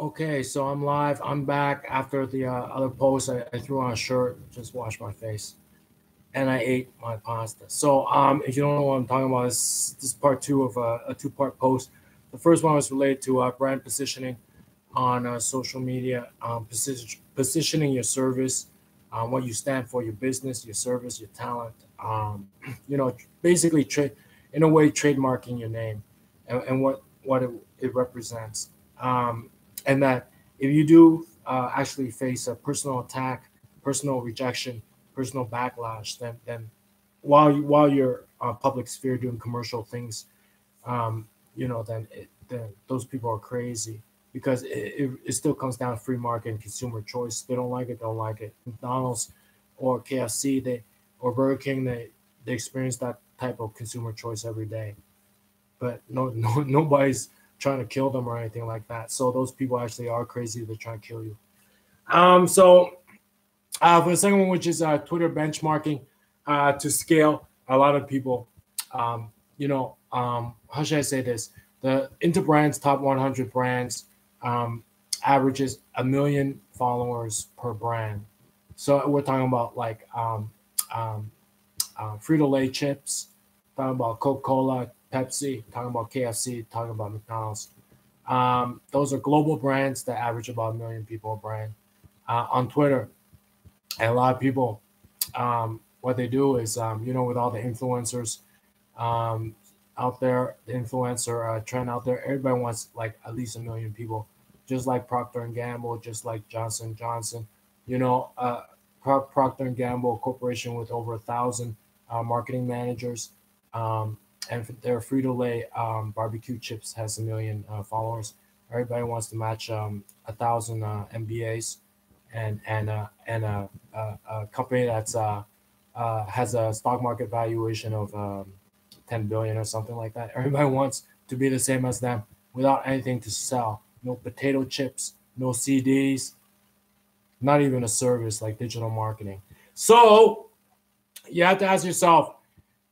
Okay, so I'm live. I'm back after the other post. I threw on a shirt, just washed my face, and I ate my pasta. So, if you don't know what I'm talking about, this is part two of a two-part post. The first one was related to brand positioning on social media, positioning your service, what you stand for, your business, your service, your talent. Basically, in a way, trademarking your name and what it represents. And that if you do actually face a personal attack, personal rejection, personal backlash, then while you're public sphere doing commercial things, then those people are crazy because it still comes down to free market and consumer choice. They don't like it, don't like it. McDonald's or KFC, or Burger King, they experience that type of consumer choice every day. But nobody's trying to kill them or anything like that. So those people actually are crazy. They're trying to kill you. For the second one, which is Twitter benchmarking to scale, a lot of people, how should I say this? The Interbrands top 100 brands averages 1 million followers per brand. So we're talking about like Frito-Lay chips, talking about Coca-Cola, Pepsi, talking about KFC, talking about McDonald's. Those are global brands that average about 1 million people a brand. On Twitter, and a lot of people, what they do is, with all the influencers out there, the influencer trend out there, everybody wants like at least 1 million people, just like Procter and Gamble, just like Johnson Johnson. Procter and Gamble Corporation with over 1,000 marketing managers. And their Frito-Lay barbecue chips has 1 million followers. Everybody wants to match 1,000 MBAs, and a company that's has a stock market valuation of 10 billion or something like that. Everybody wants to be the same as them without anything to sell. No potato chips, no CDs, not even a service like digital marketing. So you have to ask yourself,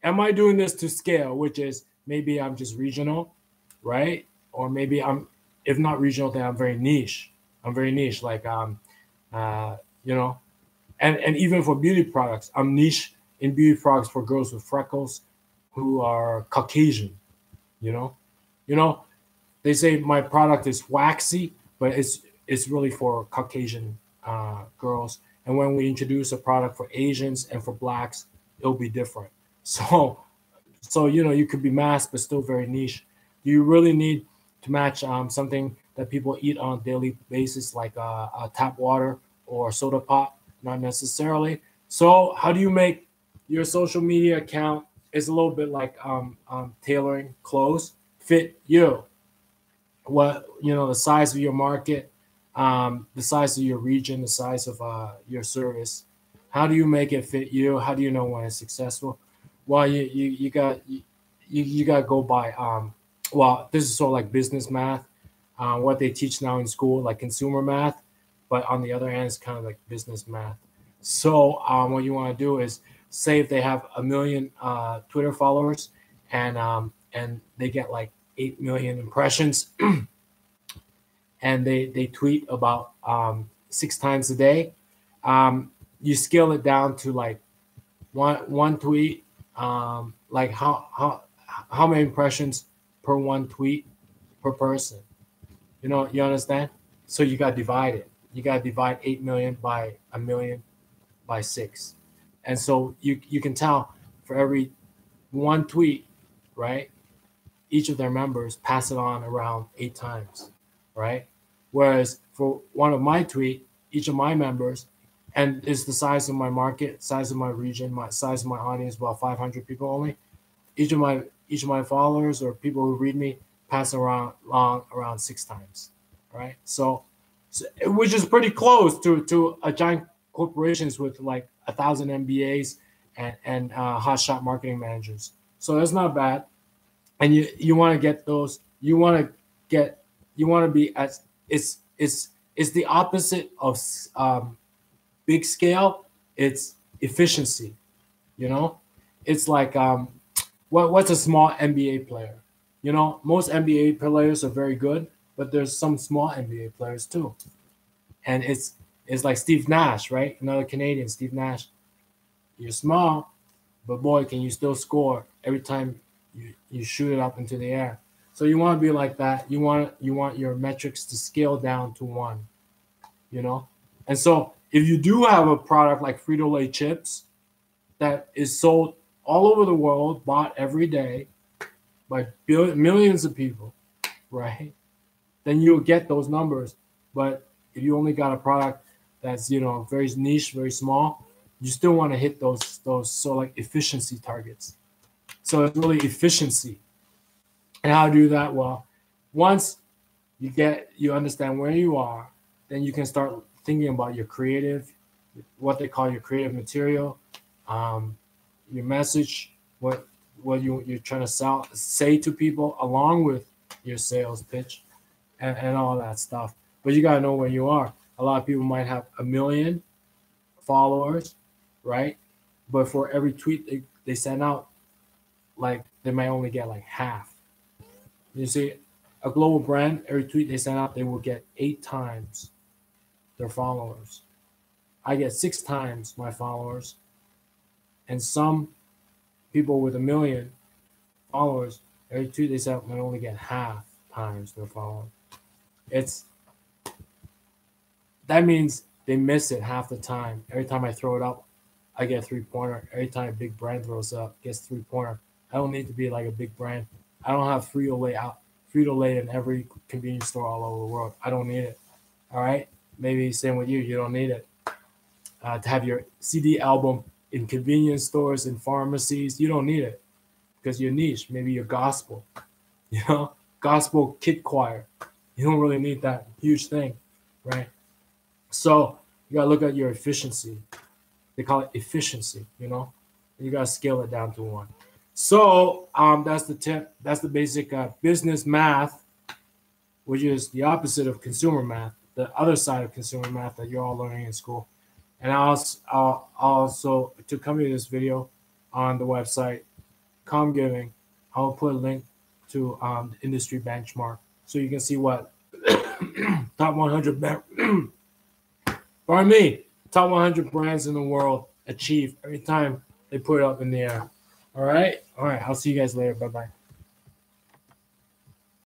am I doing this to scale? Which is maybe I'm just regional, right? Or maybe if not regional, then I'm very niche. I'm very niche, like and even for beauty products, I'm niche in beauty products for girls with freckles who are Caucasian. They say my product is waxy, but it's really for Caucasian girls. And when we introduce a product for Asians and for blacks, it'll be different. So you could be mass but still very niche. Do you really need to match something that people eat on a daily basis, like tap water or soda pop? Not necessarily. So how do you make your social media account? Is a little bit like tailoring clothes fit you. The size of your market, the size of your region, the size of your service. How do you make it fit you? How do you know when it's successful? Well, you got to go by this is sort of like business math, what they teach now in school, like consumer math, but on the other hand, it's kind of like business math. So what you want to do is, say if they have 1 million Twitter followers and they get like 8 million impressions and they tweet about 6 times a day, you scale it down to like one tweet, like how many impressions per one tweet per person. You understand? So you got to divide it. You got to divide 8 million by 1 million by 6. And so you can tell for every one tweet, right, each of their members pass it on around 8 times, right? Whereas for one of my tweet, each of my members, and it's the size of my market, size of my region, my size of my audience, about 500 people only. Each of my followers or people who read me pass around 6 times, right? So which is pretty close to a giant corporations with like 1,000 MBAs and hotshot marketing managers. So that's not bad. And you want to get those. You want to be as it's the opposite of big scale. It's efficiency. It's like what's a small NBA player? Most NBA players are very good, but there's some small NBA players too. And it's like Steve Nash, right? Another Canadian, Steve Nash. You're small, but boy, can you still score every time you shoot it up into the air. So you want to be like that. You want your metrics to scale down to 1, you know? And so if you do have a product like Frito-Lay chips that is sold all over the world, bought every day by millions of people, right? Then you'll get those numbers. But if you only got a product that's, you know, very niche, very small, you still want to hit those so like efficiency targets. So it's really efficiency. And how to do that? Well, once you understand where you are, then you can start thinking about your creative, what they call your creative material, your message, what you're trying to say to people, along with your sales pitch, and all that stuff. But you gotta know where you are. A lot of people might have 1 million followers, right? But for every tweet they send out, like they might only get like half. You see, a global brand, every tweet they send out, they will get 8 times their followers. I get 6 times my followers. And some people with 1 million followers, every tweet they send out might only get half times their followers. That means they miss it half the time. Every time I throw it up, I get a 3-pointer. Every time a big brand throws it up, gets 3-pointer. I don't need to be like a big brand. I don't have Frito-Lay in every convenience store all over the world. I don't need it. All right? Maybe same with you. You don't need it. To have your CD album in convenience stores and pharmacies, you don't need it because you're niche. Maybe you're gospel, you know, gospel kid choir. You don't really need that huge thing, right? So you got to look at your efficiency. They call it efficiency, you know, and you got to scale it down to 1. So that's the tip. That's the basic business math, which is the opposite of consumer math, the other side of consumer math that you're all learning in school. And I'll also, to come to this video on the website, COMMGiving, I'll put a link to the industry benchmark so you can see what top 100 top 100 brands in the world achieve every time they put it up in the air. All right. I'll see you guys later. Bye-bye.